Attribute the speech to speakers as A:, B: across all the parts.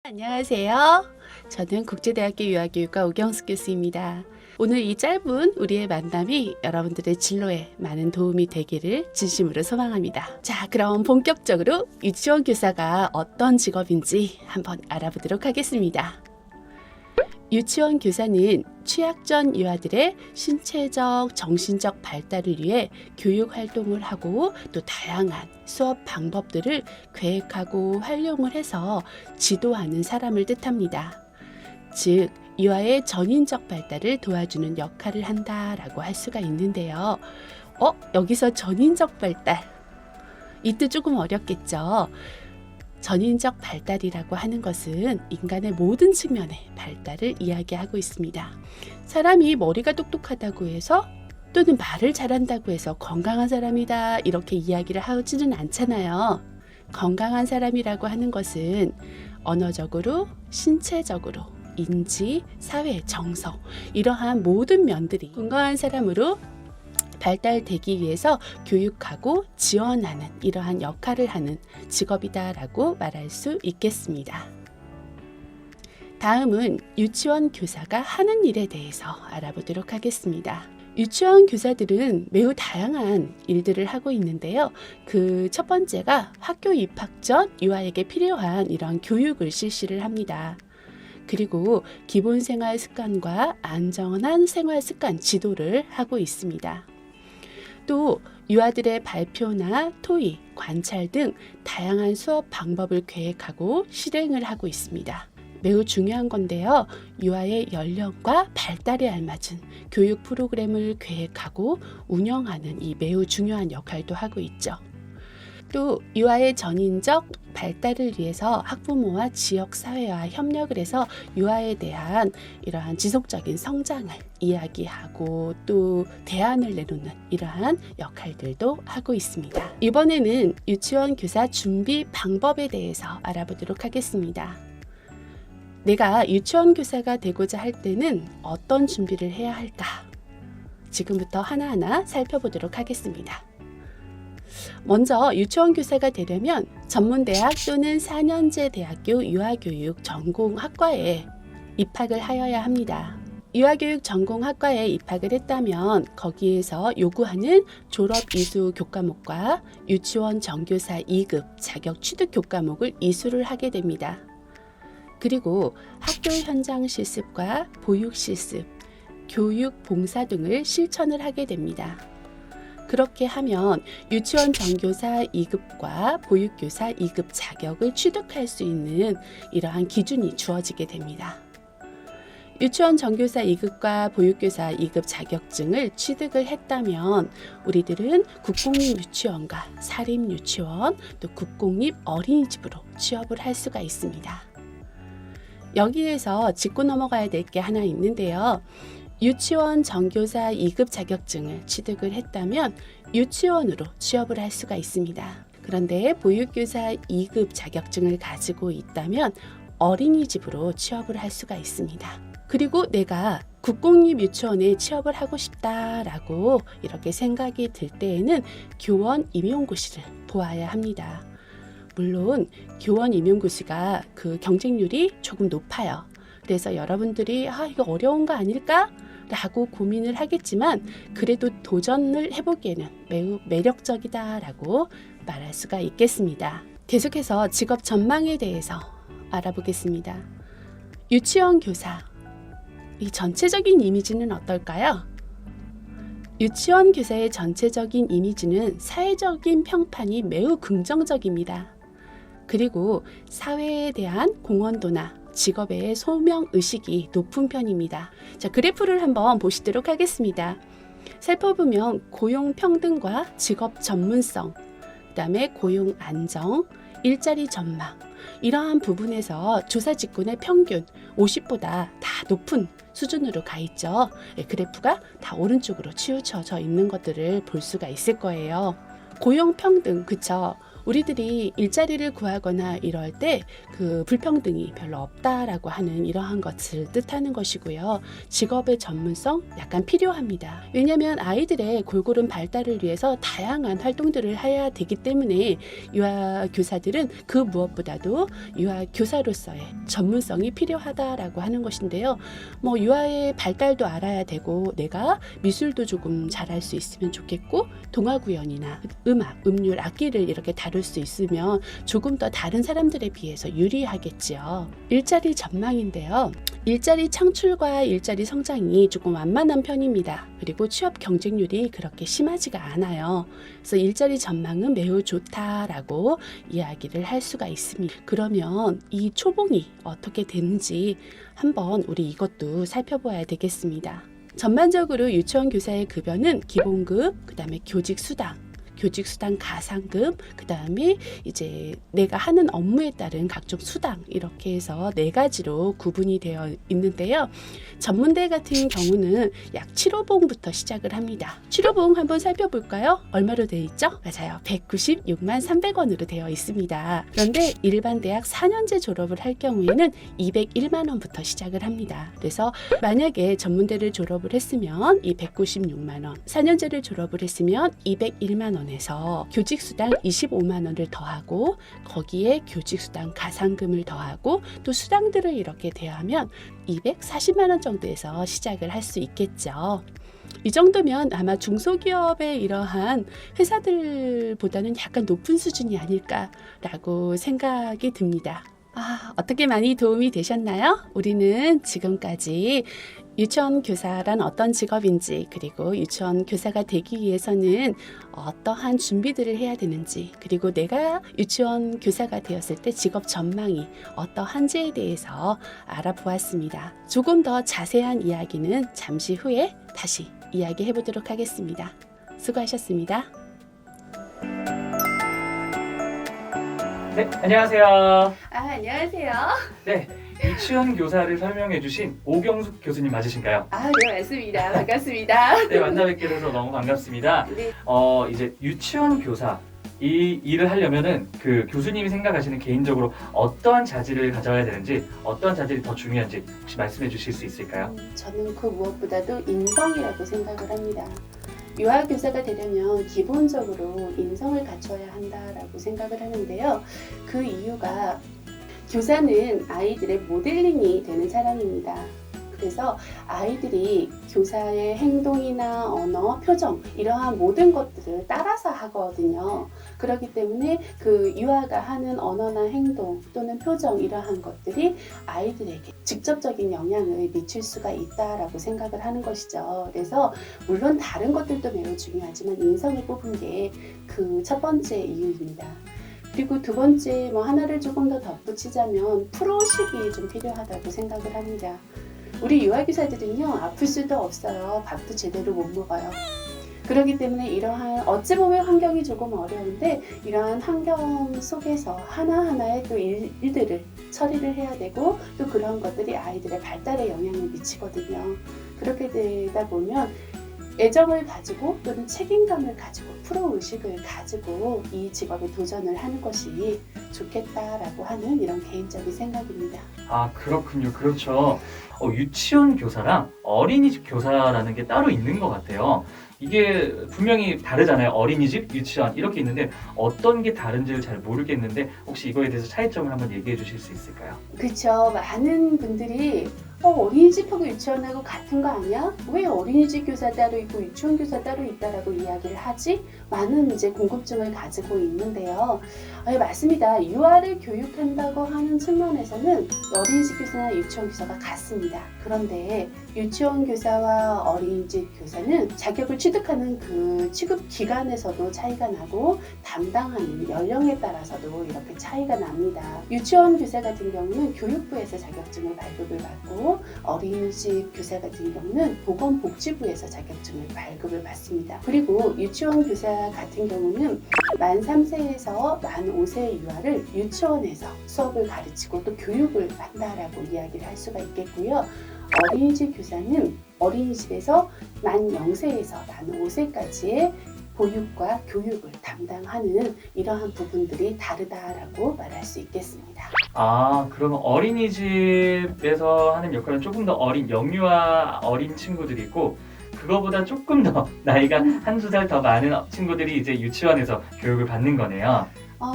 A: 안녕하세요. 저는 국제대학교 유아교육과 오경숙 교수입니다. 오늘 이 짧은 우리의 만남이 여러분들의 진로에 많은 도움이 되기를 진심으로 소망합니다. 자, 그럼 본격적으로 유치원 교사가 어떤 직업인지 한번 알아보도록 하겠습니다. 유치원 교사는 취약전 유아들의 신체적, 정신적 발달을 위해 교육 활동을 하고 또 다양한 수업 방법들을 계획하고 활용을 해서 지도하는 사람을 뜻합니다. 즉, 유아의 전인적 발달을 도와주는 역할을 한다라고 할 수가 있는데요. 여기서 전인적 발달. 이 뜻 조금 어렵겠죠? 전인적 발달이라고 하는 것은 인간의 모든 측면의 발달을 이야기하고 있습니다. 사람이 머리가 똑똑하다고 해서 또는 말을 잘한다고 해서 건강한 사람이다 이렇게 이야기를 하지는 않잖아요. 건강한 사람이라고 하는 것은 언어적으로, 신체적으로, 인지, 사회, 정서 이러한 모든 면들이 건강한 사람으로 발달되기 위해서 교육하고 지원하는 이러한 역할을 하는 직업이다라고 말할 수 있겠습니다. 다음은 유치원 교사가 하는 일에 대해서 알아보도록 하겠습니다. 유치원 교사들은 매우 다양한 일들을 하고 있는데요. 그 첫 번째가 학교 입학 전 유아에게 필요한 이런 교육을 실시를 합니다. 그리고 기본 생활 습관과 안전한 생활 습관 지도를 하고 있습니다. 또 유아들의 발표나 토의, 관찰 등 다양한 수업 방법을 계획하고 실행을 하고 있습니다. 매우 중요한 건데요. 유아의 연령과 발달에 알맞은 교육 프로그램을 계획하고 운영하는 이 매우 중요한 역할도 하고 있죠. 또 유아의 전인적 발달을 위해서 학부모와 지역사회와 협력을 해서 유아에 대한 이러한 지속적인 성장을 이야기하고 또 대안을 내놓는 이러한 역할들도 하고 있습니다. 이번에는 유치원 교사 준비 방법에 대해서 알아보도록 하겠습니다. 내가 유치원 교사가 되고자 할 때는 어떤 준비를 해야 할까? 지금부터 하나하나 살펴보도록 하겠습니다. 먼저 유치원 교사가 되려면 전문대학 또는 4년제 대학교 유아교육 전공학과에 입학을 하여야 합니다. 유아교육 전공학과에 입학을 했다면 거기에서 요구하는 졸업 이수 교과목과 유치원 정교사 2급 자격 취득 교과목을 이수를 하게 됩니다. 그리고 학교 현장 실습과 보육 실습, 교육 봉사 등을 실천을 하게 됩니다. 그렇게 하면 유치원 정교사 2급과 보육교사 2급 자격을 취득할 수 있는 이러한 기준이 주어지게 됩니다. 유치원 정교사 2급과 보육교사 2급 자격증을 취득을 했다면 우리들은 국공립 유치원과 사립 유치원 또 국공립 어린이집으로 취업을 할 수가 있습니다. 여기에서 짚고 넘어가야 될 게 하나 있는데요. 유치원 정교사 2급 자격증을 취득을 했다면 유치원으로 취업을 할 수가 있습니다. 그런데 보육교사 2급 자격증을 가지고 있다면 어린이집으로 취업을 할 수가 있습니다. 그리고 내가 국공립 유치원에 취업을 하고 싶다라고 이렇게 생각이 들 때에는 교원 임용고시를 보아야 합니다. 물론 교원 임용고시가 그 경쟁률이 조금 높아요. 그래서 여러분들이 이거 어려운 거 아닐까? 라고 고민을 하겠지만 그래도 도전을 해보기에는 매우 매력적이다라고 말할 수가 있겠습니다. 계속해서 직업 전망에 대해서 알아보겠습니다. 유치원 교사, 이 전체적인 이미지는 어떨까요? 유치원 교사의 전체적인 이미지는 사회적인 평판이 매우 긍정적입니다. 그리고 사회에 대한 공헌도나 직업의 소명의식이 높은 편입니다. 자, 그래프를 한번 보시도록 하겠습니다. 살펴보면 고용 평등과 직업 전문성, 그 다음에 고용 안정, 일자리 전망 이러한 부분에서 조사 직군의 평균 50보다 다 높은 수준으로 가 있죠. 그래프가 다 오른쪽으로 치우쳐져 있는 것들을 볼 수가 있을 거예요. 고용 평등, 그쵸? 우리들이 일자리를 구하거나 이럴 때 그 불평등이 별로 없다라고 하는 이러한 것을 뜻하는 것이고요. 직업의 전문성 약간 필요합니다. 왜냐하면 아이들의 골고루 발달을 위해서 다양한 활동들을 해야 되기 때문에 유아교사들은 그 무엇보다도 유아교사로서의 전문성이 필요하다라고 하는 것인데요. 뭐 유아의 발달도 알아야 되고 내가 미술도 조금 잘할 수 있으면 좋겠고 동화구연이나 음악, 음률, 악기를 이렇게 다룰 수 있으면 조금 더 다른 사람들에 비해서 유리하겠지요. 일자리 전망인데요. 일자리 창출과 일자리 성장이 조금 완만한 편입니다. 그리고 취업 경쟁률이 그렇게 심하지가 않아요. 그래서 일자리 전망은 매우 좋다라고 이야기를 할 수가 있습니다. 그러면 이 초봉이 어떻게 되는지 한번 우리 이것도 살펴봐야 되겠습니다. 전반적으로 유치원 교사의 급여는 기본급, 그 다음에 교직수당, 교직수당 가상급, 그 다음에 이제 내가 하는 업무에 따른 각종 수당 이렇게 해서 4가지로 구분이 되어 있는데요. 전문대 같은 경우는 약 7호봉부터 시작을 합니다. 7호봉 한번 살펴볼까요? 얼마로 되어 있죠? 맞아요. 196만 300원으로 되어 있습니다. 그런데 일반 대학 4년제 졸업을 할 경우에는 201만 원부터 시작을 합니다. 그래서 만약에 전문대를 졸업을 했으면 이 196만 원, 4년제를 졸업을 했으면 201만 원 에서 교직수당 25만 원을 더하고 거기에 교직수당 가상금을 더하고 또 수당들을 이렇게 대하면 240만 원 정도에서 시작을 할 수 있겠죠. 이 정도면 아마 중소기업의 이러한 회사들보다는 약간 높은 수준이 아닐까라고 생각이 듭니다. 어떻게 많이 도움이 되셨나요? 우리는 지금까지 유치원 교사란 어떤 직업인지, 그리고 유치원 교사가 되기 위해서는 어떠한 준비들을 해야 되는지, 그리고 내가 유치원 교사가 되었을 때 직업 전망이 어떠한지에 대해서 알아보았습니다. 조금 더 자세한 이야기는 잠시 후에 다시 이야기해 보도록 하겠습니다. 수고하셨습니다.
B: 네, 안녕하세요.
A: 안녕하세요.
B: 네, 유치원 교사를 설명해 주신 오경숙 교수님 맞으신가요?
A: 네, 맞습니다. 반갑습니다.
B: 네, 만나 뵙게 돼서 너무 반갑습니다.
A: 네.
B: 이제 유치원 교사 이 일을 하려면은 그 교수님이 생각하시는 개인적으로 어떠한 자질을 가져야 되는지, 어떠한 자질이 더 중요한지 혹시 말씀해 주실 수 있을까요?
A: 저는 그 무엇보다도 인성이라고 생각을 합니다. 유아교사가 되려면 기본적으로 인성을 갖춰야 한다라고 생각을 하는데요. 그 이유가 교사는 아이들의 모델링이 되는 사람입니다. 그래서 아이들이 교사의 행동이나 언어, 표정 이러한 모든 것들을 따라서 하거든요. 그렇기 때문에 그 유아가 하는 언어나 행동 또는 표정 이러한 것들이 아이들에게 직접적인 영향을 미칠 수가 있다라고 생각을 하는 것이죠. 그래서 물론 다른 것들도 매우 중요하지만 인성을 뽑은 게 그 첫 번째 이유입니다. 그리고 두 번째 하나를 조금 더 덧붙이자면 프로의식이 좀 필요하다고 생각을 합니다. 우리 유아교사들은요, 아플 수도 없어요. 밥도 제대로 못 먹어요. 그렇기 때문에 이러한 어찌 보면 환경이 조금 어려운데 이러한 환경 속에서 하나하나의 또 일들을 처리를 해야 되고 또 그런 것들이 아이들의 발달에 영향을 미치거든요. 그렇게 되다 보면 애정을 가지고 또는 책임감을 가지고 프로의식을 가지고 이 직업에 도전을 하는 것이 좋겠다라고 하는 이런 개인적인 생각입니다.
B: 그렇군요. 그렇죠. 유치원 교사랑 어린이집 교사라는 게 따로 있는 것 같아요. 이게 분명히 다르잖아요. 어린이집, 유치원 이렇게 있는데 어떤 게 다른지를 잘 모르겠는데 혹시 이거에 대해서 차이점을 한번 얘기해 주실 수 있을까요?
A: 그렇죠. 많은 분들이 어린이집하고 유치원하고 같은 거 아니야? 왜 어린이집 교사 따로 있고 유치원 교사 따로 있다라고 이야기를 하지? 많은 이제 궁금증을 가지고 있는데요. 맞습니다. 유아를 교육한다고 하는 측면에서는 어린이집 교사나 유치원 교사가 같습니다. 그런데 유치원 교사와 어린이집 교사는 자격을 취득하는 그 취급 기관에서도 차이가 나고 담당하는 연령에 따라서도 이렇게 차이가 납니다. 유치원 교사 같은 경우는 교육부에서 자격증을 발급을 받고 어린이집 교사 같은 경우는 보건복지부에서 자격증을 발급을 받습니다. 그리고 유치원 교사 같은 경우는 만 3세에서 만 5세의 유아를 유치원에서 수업을 가르치고 또 교육을 한다라고 이야기를 할 수가 있겠고요. 어린이집 교사는 어린이집에서 만 0세에서 만 5세까지의 보육과 교육을 담당하는 이러한 부분들이 다르다라고 말할 수 있겠습니다.
B: 아, 그러면 어린이집에서 하는 역할은 조금 더 어린 영유아 어린 친구들이 있고 그거보다 조금 더 나이가 한두 살 더 많은 친구들이 이제 유치원에서 교육을 받는 거네요.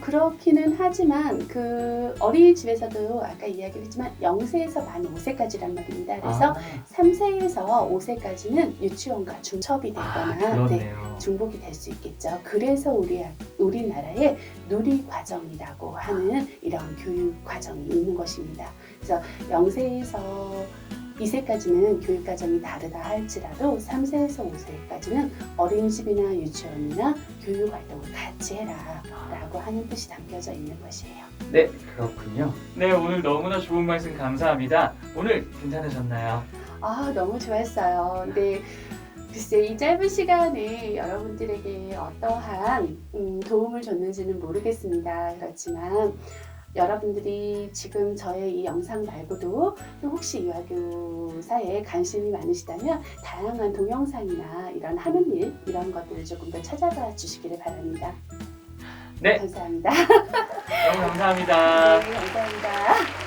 A: 그렇기는 하지만 그 어린이집에서도 아까 이야기를 했지만 0세에서 만 5세까지란 말입니다. 그래서 3세에서 5세까지는 유치원과 중첩이 되거나
B: 그렇네요.
A: 중복이 될 수 있겠죠. 그래서 우리나라에 누리과정이라고 하는 이런 교육 과정이 있는 것입니다. 그래서 0세에서 2세까지는 교육과정이 다르다 할지라도 3세에서 5세까지는 어린이집이나 유치원이나 교육활동을 같이 해라 라고 하는 뜻이 담겨져 있는 것이에요.
B: 네, 그렇군요. 네, 오늘 너무나 좋은 말씀 감사합니다. 오늘 괜찮으셨나요?
A: 너무 좋았어요. 근데 글쎄 이 짧은 시간에 여러분들에게 어떠한 도움을 줬는지는 모르겠습니다. 그렇지만 여러분들이 지금 저의 이 영상 말고도 또 혹시 유아교사에 관심이 많으시다면 다양한 동영상이나 이런 하는 일 이런 것들을 조금 더 찾아봐 주시기를 바랍니다.
B: 네,
A: 감사합니다.
B: 너무 감사합니다.
A: 네, 감사합니다.